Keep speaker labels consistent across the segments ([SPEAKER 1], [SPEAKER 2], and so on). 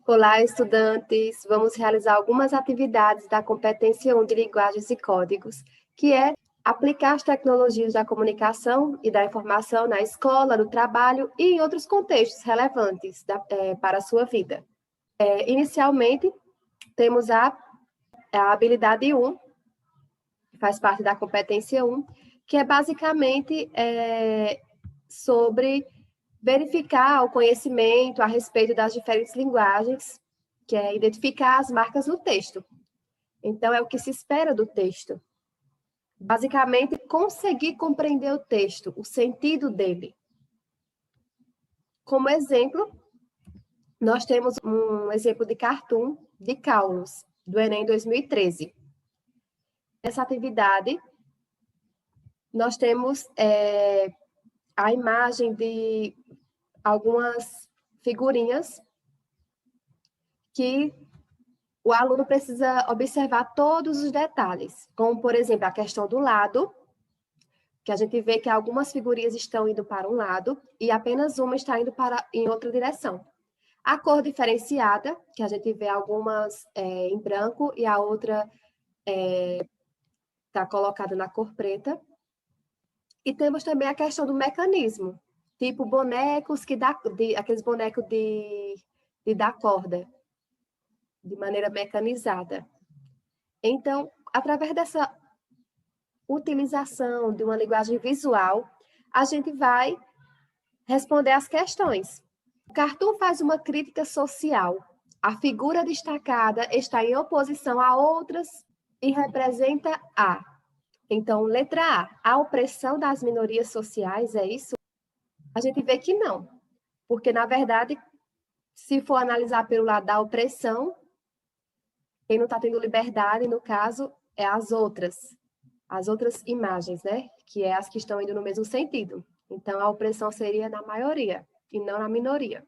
[SPEAKER 1] Olá, estudantes! Vamos realizar algumas atividades da competência 1 de linguagens e códigos, que é aplicar as tecnologias da comunicação e da informação na escola, no trabalho e em outros contextos relevantes para a sua vida. Inicialmente, temos a habilidade 1, que faz parte da competência 1, que é basicamente sobre verificar o conhecimento a respeito das diferentes linguagens, que é identificar as marcas no texto. Então, é o que se espera do texto. Basicamente, conseguir compreender o texto, o sentido dele. Como exemplo, nós temos um exemplo de cartoon de Caulus, do Enem 2013. Nessa atividade, nós temos a imagem de algumas figurinhas que o aluno precisa observar todos os detalhes, como, por exemplo, a questão do lado, que a gente vê que algumas figurinhas estão indo para um lado e apenas uma está indo em outra direção. A cor diferenciada, que a gente vê algumas em branco e a outra está colocada na cor preta. E temos também a questão do mecanismo, tipo bonecos aqueles bonecos de dar corda, de maneira mecanizada. Então, através dessa utilização de uma linguagem visual, a gente vai responder às questões. O cartoon faz uma crítica social. A figura destacada está em oposição a outras e representa a. Então, letra A opressão das minorias sociais, é isso? A gente vê que não, porque, na verdade, se for analisar pelo lado da opressão, quem não está tendo liberdade, no caso, é as outras imagens, né? Que é as que estão indo no mesmo sentido. Então, a opressão seria na maioria e não na minoria.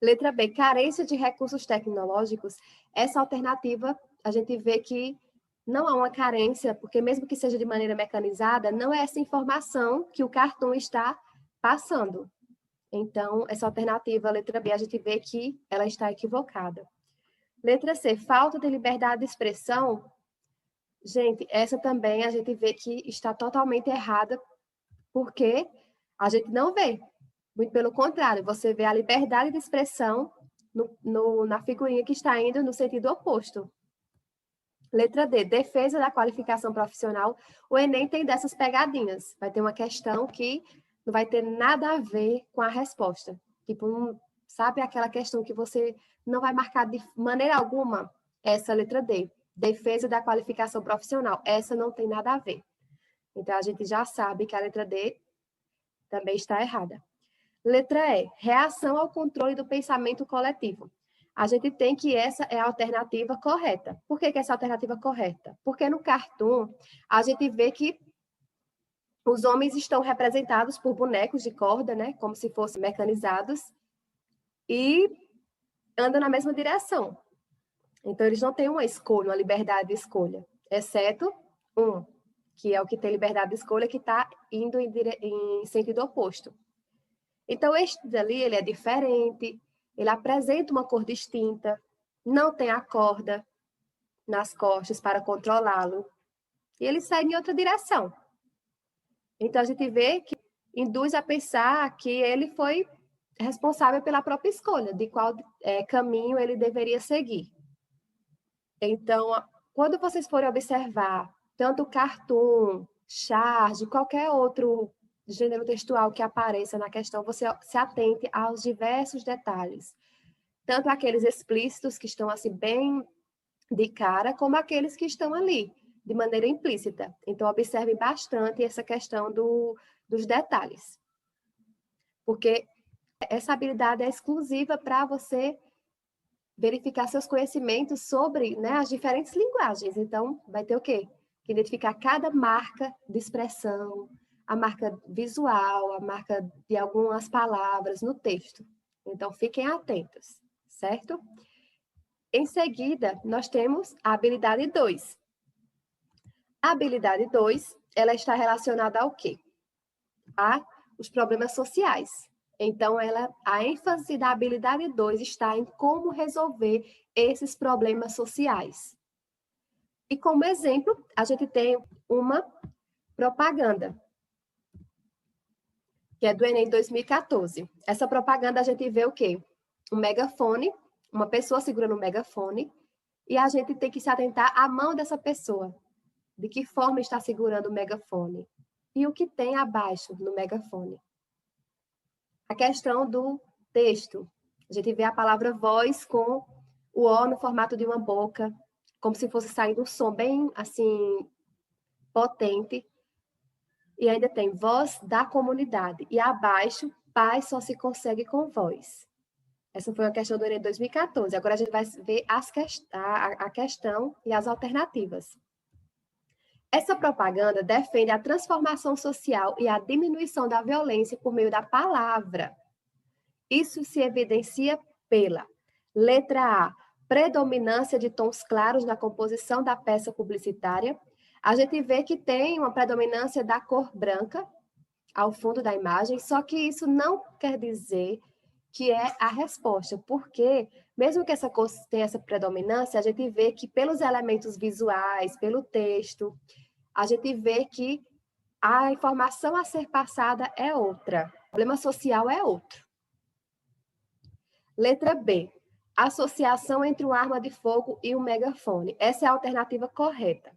[SPEAKER 1] Letra B, carência de recursos tecnológicos. Essa alternativa, a gente vê que não há uma carência, porque mesmo que seja de maneira mecanizada, não é essa informação que o cartoon está passando. Então, essa alternativa, letra B, a gente vê que ela está equivocada. Letra C, falta de liberdade de expressão. Gente, essa também a gente vê que está totalmente errada, porque a gente não vê. Muito pelo contrário, você vê a liberdade de expressão na figurinha que está indo no sentido oposto. Letra D, defesa da qualificação profissional. O Enem tem dessas pegadinhas. Vai ter uma questão que não vai ter nada a ver com a resposta. Tipo, sabe aquela questão que você não vai marcar de maneira alguma? Essa letra D, defesa da qualificação profissional. Essa não tem nada a ver. Então, a gente já sabe que a letra D também está errada. Letra E, reação ao controle do pensamento coletivo. A gente tem que essa é a alternativa correta. Por que essa é a alternativa correta? Porque no cartoon, a gente vê que os homens estão representados por bonecos de corda, né? Como se fossem mecanizados, e andam na mesma direção. Então, eles não têm uma escolha, uma liberdade de escolha, exceto um, que é o que tem liberdade de escolha, que está indo em sentido oposto. Então, este dali, ele é diferente, ele apresenta uma cor distinta, não tem a corda nas costas para controlá-lo, e ele sai em outra direção. Então, a gente vê que induz a pensar que ele foi responsável pela própria escolha, de qual caminho ele deveria seguir. Então, quando vocês forem observar tanto cartoon, charge, qualquer outro gênero textual que apareça na questão, você se atente aos diversos detalhes. Tanto aqueles explícitos que estão assim bem de cara, como aqueles que estão ali, de maneira implícita. Então, observe bastante essa questão dos detalhes. Porque essa habilidade é exclusiva para você verificar seus conhecimentos sobre, né, as diferentes linguagens. Então, vai ter o quê? Que identificar cada marca de expressão, a marca visual, a marca de algumas palavras no texto. Então, fiquem atentos, certo? Em seguida, nós temos a habilidade 2. A habilidade 2, ela está relacionada ao quê? A os problemas sociais. Então, a ênfase da habilidade 2 está em como resolver esses problemas sociais. E como exemplo, a gente tem uma propaganda, que é do Enem 2014. Essa propaganda a gente vê o quê? Um megafone, uma pessoa segurando um megafone, e a gente tem que se atentar à mão dessa pessoa. De que forma está segurando o megafone? E o que tem abaixo no megafone? A questão do texto. A gente vê a palavra voz com o O no formato de uma boca, como se fosse saindo um som bem, assim, potente. E ainda tem voz da comunidade. E abaixo, paz só se consegue com voz. Essa foi a questão do Enem 2014. Agora a gente vai ver a questão e as alternativas. Essa propaganda defende a transformação social e a diminuição da violência por meio da palavra. Isso se evidencia pela letra A, predominância de tons claros na composição da peça publicitária. A gente vê que tem uma predominância da cor branca ao fundo da imagem, só que isso não quer dizer que é a resposta, porque mesmo que essa cor tenha essa predominância, a gente vê que pelos elementos visuais, pelo texto, a gente vê que a informação a ser passada é outra, o problema social é outro. Letra B, associação entre uma arma de fogo e um megafone. Essa é a alternativa correta.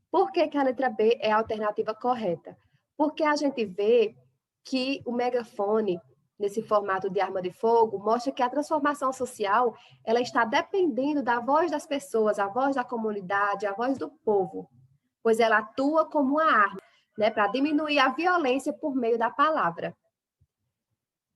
[SPEAKER 1] Por que a letra B é a alternativa correta? Porque a gente vê que o megafone, nesse formato de arma de fogo, mostra que a transformação social ela está dependendo da voz das pessoas, a voz da comunidade, a voz do povo, pois ela atua como uma arma, né, para diminuir a violência por meio da palavra.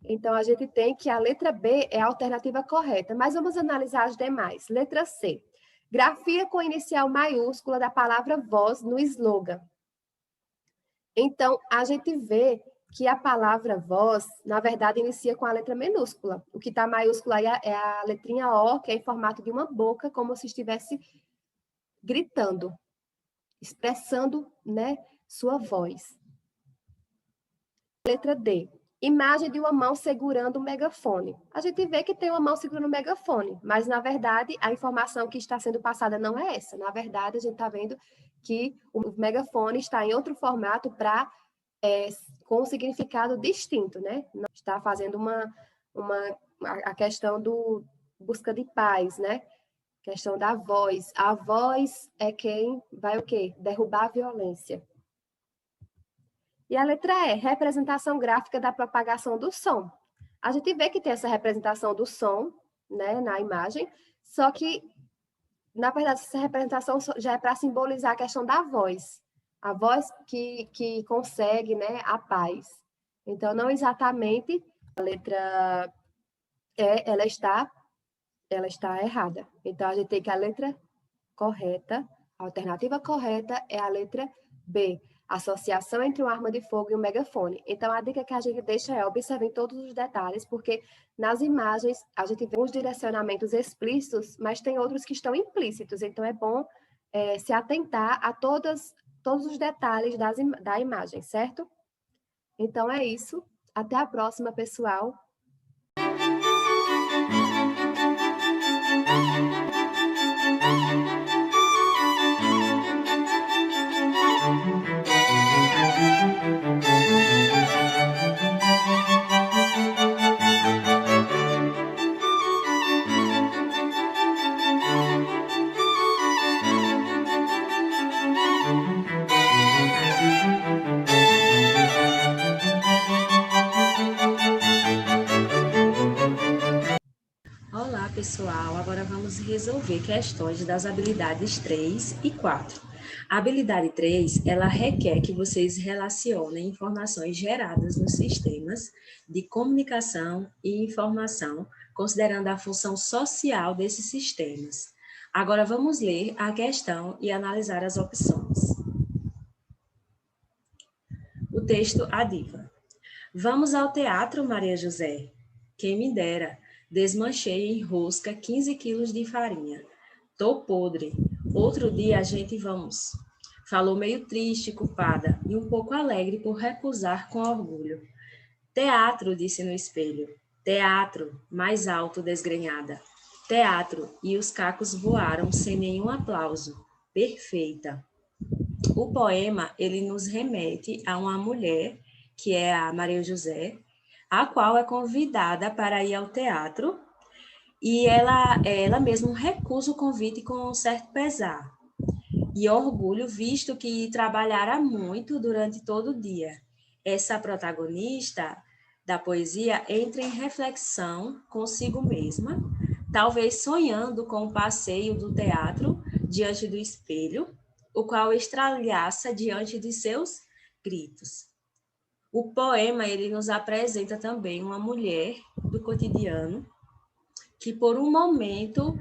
[SPEAKER 1] Então, a gente tem que a letra B é a alternativa correta, mas vamos analisar as demais. Letra C. Grafia com inicial maiúscula da palavra voz no slogan. Então, a gente vê que a palavra voz, na verdade, inicia com a letra minúscula. O que está maiúsculo aí é a letrinha O, que é em formato de uma boca, como se estivesse gritando, expressando, né, sua voz. Letra D. Imagem de uma mão segurando um megafone. A gente vê que tem uma mão segurando um megafone, mas, na verdade, a informação que está sendo passada não é essa. Na verdade, a gente está vendo que o megafone está em outro formato com um significado distinto, né? Não está fazendo a questão do busca de paz, né? Questão da voz. A voz é quem vai o quê? Derrubar a violência. E a letra E, representação gráfica da propagação do som. A gente vê que tem essa representação do som, né, na imagem, só que, na verdade, essa representação já é para simbolizar a questão da voz. A voz que consegue, né, a paz. Então, não exatamente a letra E, ela está errada. Então, a gente tem que a letra correta, a alternativa correta é a letra B, associação entre uma arma de fogo e um megafone. Então, a dica que a gente deixa é observem todos os detalhes, porque nas imagens a gente vê uns direcionamentos explícitos, mas tem outros que estão implícitos. Então, é bom se atentar a todos os detalhes da imagem, certo? Então, é isso. Até a próxima, pessoal.
[SPEAKER 2] Olá, pessoal! Agora vamos resolver questões das habilidades 3 e 4. A habilidade 3, ela requer que vocês relacionem informações geradas nos sistemas de comunicação e informação, considerando a função social desses sistemas. Agora vamos ler a questão e analisar as opções. O texto A diva. Vamos ao teatro, Maria José? Quem me dera. Desmanchei em rosca 15 quilos de farinha. Tô podre. Outro dia a gente vamos. Falou meio triste, culpada, e um pouco alegre por recusar com orgulho. Teatro, disse no espelho. Teatro, mais alto, desgrenhada. Teatro, e os cacos voaram sem nenhum aplauso. Perfeita. O poema, ele nos remete a uma mulher, que é a Maria José, a qual é convidada para ir ao teatro, e ela mesma recusa o convite com um certo pesar e orgulho, visto que trabalhara muito durante todo o dia. Essa protagonista da poesia entra em reflexão consigo mesma, talvez sonhando com o passeio do teatro diante do espelho, o qual estralhaça diante de seus gritos. O poema, ele nos apresenta também uma mulher do cotidiano que, por um momento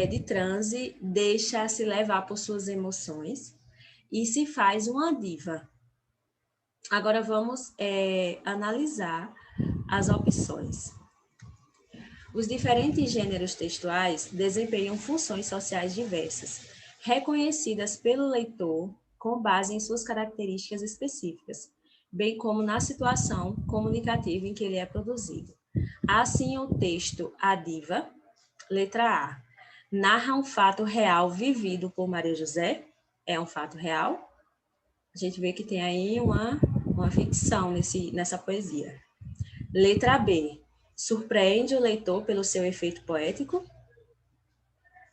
[SPEAKER 2] de transe, deixa se levar por suas emoções e se faz uma diva. Agora vamos analisar as opções. Os diferentes gêneros textuais desempenham funções sociais diversas, reconhecidas pelo leitor com base em suas características específicas, bem como na situação comunicativa em que ele é produzido. Assim, o texto A Diva, letra A, narra um fato real vivido por Maria José, é um fato real. A gente vê que tem aí uma ficção nessa poesia. Letra B, surpreende o leitor pelo seu efeito poético.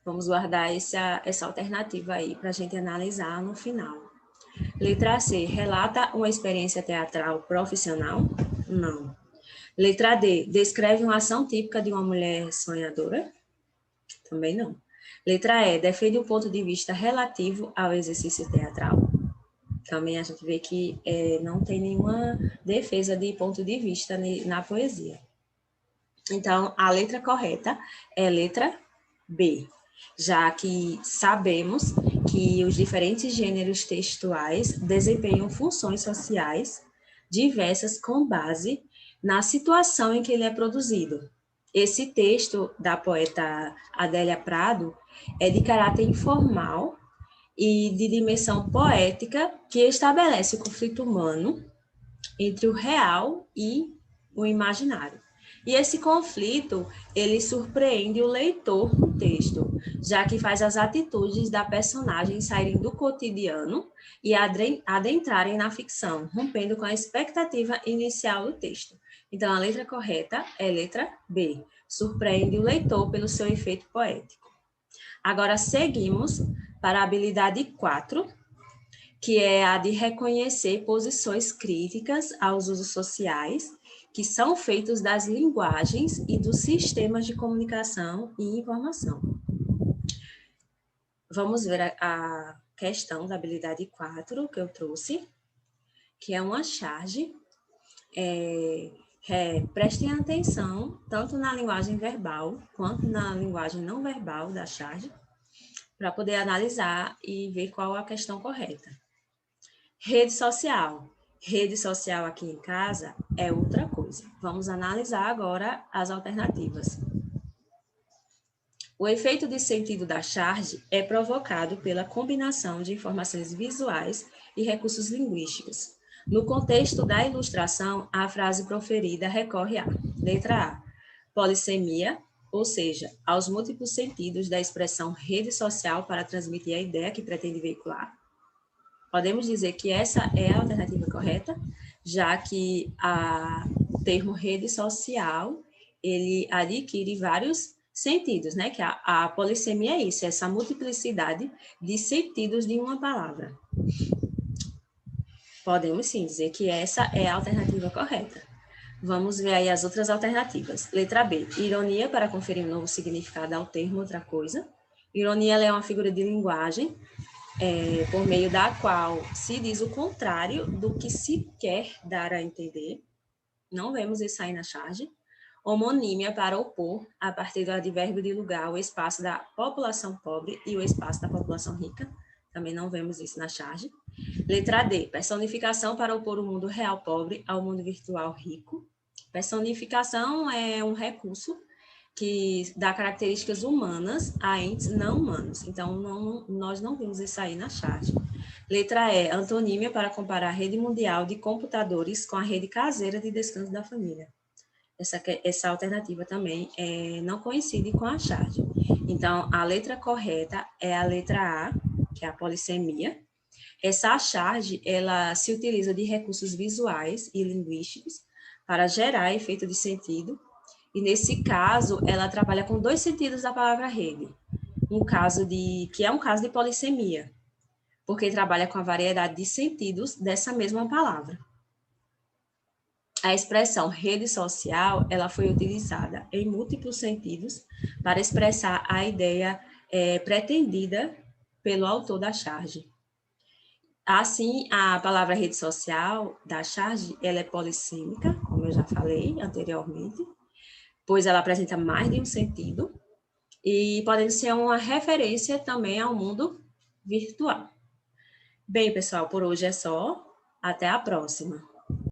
[SPEAKER 2] Vamos guardar essa alternativa aí para a gente analisar no final. Letra C, relata uma experiência teatral profissional? Não. Letra D, descreve uma ação típica de uma mulher sonhadora? Também não. Letra E, defende o ponto de vista relativo ao exercício teatral? Também a gente vê que não tem nenhuma defesa de ponto de vista na poesia. Então, a letra correta é letra B, já que sabemos que os diferentes gêneros textuais desempenham funções sociais diversas com base na situação em que ele é produzido. Esse texto da poeta Adélia Prado é de caráter informal e de dimensão poética que estabelece o conflito humano entre o real e o imaginário. E esse conflito, ele surpreende o leitor no texto, já que faz as atitudes da personagem saírem do cotidiano e adentrarem na ficção, rompendo com a expectativa inicial do texto. Então, a letra correta é letra B, surpreende o leitor pelo seu efeito poético. Agora, seguimos para a habilidade 4, que é a de reconhecer posições críticas aos usos sociais, que são feitos das linguagens e dos sistemas de comunicação e informação. Vamos ver a questão da habilidade 4 que eu trouxe, que é uma charge. Prestem atenção tanto na linguagem verbal quanto na linguagem não verbal da charge, para poder analisar e ver qual a questão correta. Rede social. Rede social aqui em casa é outra coisa. Vamos analisar agora as alternativas. O efeito de sentido da charge é provocado pela combinação de informações visuais e recursos linguísticos. No contexto da ilustração, a frase proferida recorre à letra A, polissemia, ou seja, aos múltiplos sentidos da expressão rede social para transmitir a ideia que pretende veicular. Podemos dizer que essa é a alternativa correta, já que o termo rede social, ele adquire vários sentidos, né? Que a polissemia é isso, essa multiplicidade de sentidos de uma palavra. Podemos sim dizer que essa é a alternativa correta. Vamos ver aí as outras alternativas. Letra B, ironia para conferir um novo significado ao termo outra coisa. Ironia ela é uma figura de linguagem por meio da qual se diz o contrário do que se quer dar a entender. Não vemos isso aí na charge. Homonímia para opor, a partir do advérbio de lugar, o espaço da população pobre e o espaço da população rica. Também não vemos isso na charge. Letra D, personificação para opor o mundo real pobre ao mundo virtual rico. Personificação é um recurso que dá características humanas a entes não humanos. Então, nós não vimos isso aí na charge. Letra E, antonímia para comparar a rede mundial de computadores com a rede caseira de descanso da família. Essa alternativa também não coincide com a charge. Então, a letra correta é a letra A, que é a polissemia. Essa charge, ela se utiliza de recursos visuais e linguísticos para gerar efeito de sentido. E, nesse caso, ela trabalha com 2 sentidos da palavra rede. Que é um caso de polissemia, porque trabalha com a variedade de sentidos dessa mesma palavra. A expressão rede social, ela foi utilizada em múltiplos sentidos para expressar a ideia pretendida pelo autor da charge. Assim, a palavra rede social da charge, ela é polissêmica, como eu já falei anteriormente, pois ela apresenta mais de um sentido e pode ser uma referência também ao mundo virtual. Bem, pessoal, por hoje é só. Até a próxima.